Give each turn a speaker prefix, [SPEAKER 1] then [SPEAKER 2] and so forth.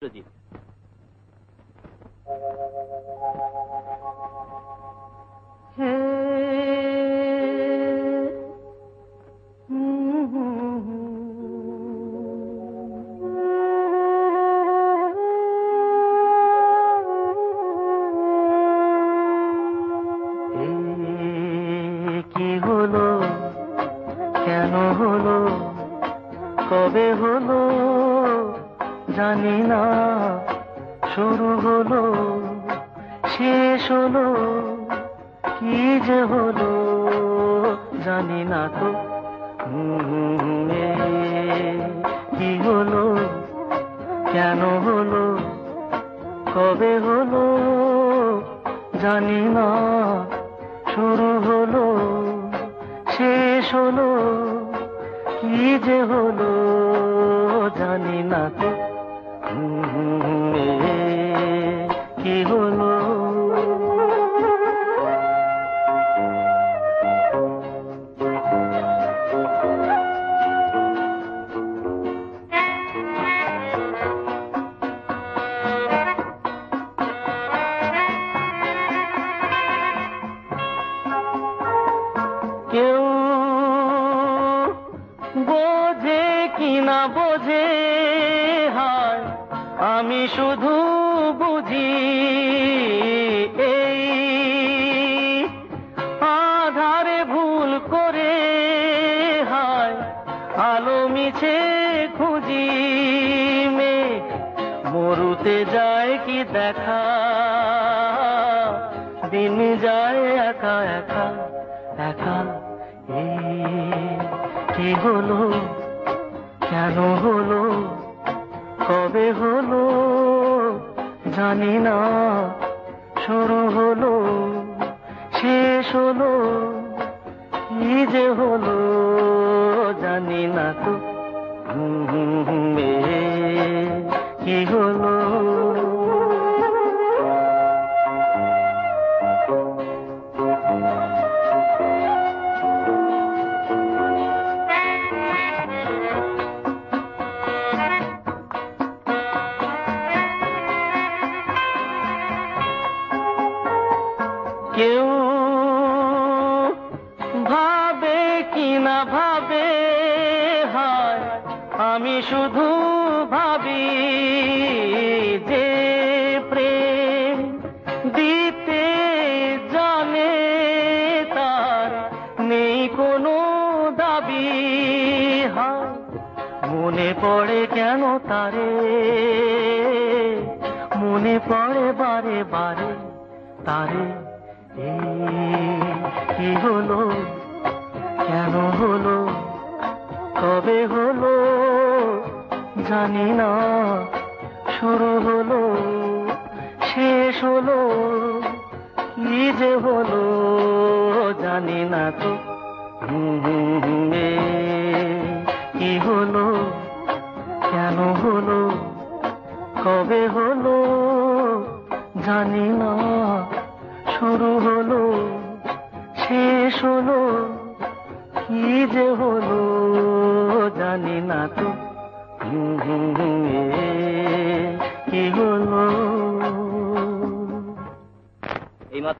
[SPEAKER 1] জি।
[SPEAKER 2] কি হলো, কেন হলো, কবে হলো জানি না, শুরু হলো শেষ হলো, কি যে হলো জানি না তো। কি হলো, কেন হলো, কবে হলো জানি না, শুরু হলো শেষ হলো, কি যে হলো জানি না তো। কি হলো, কেউ বোঝে কি না বোঝে, হায় আমি শুধু বুঝি এই আধারে ভুল করে, হায় আলো মিছে খুঁজি, মেঘ মরুতে যায় কি দেখা, দিন যায় একা একা একা। কি হলো, কেন হলো, কবে হলো জানি না, শুরু হলো শেষ হলো, কি যে হলো জানি না তো। কি হলো, কেউ ভাবে কি না ভাবে, হায় আমি শুধু ভাবি যে প্রেম দিতে জানে তার নেই কোনো দাবি, হায় মনে পড়ে কেন তারে, মনে পড়ে বারে বারে তারে। কি হলো, কেন হলো, কবে হলো জানি না, শুরু হলো শেষ হলো, কি যে হলো জানি না তো। কি হলো, কেন হলো, কবে হলো জানি না, শুরু হলো শেষ হলো, কি যে হলো জানি না তো। কি হলো।
[SPEAKER 1] এইমাত্র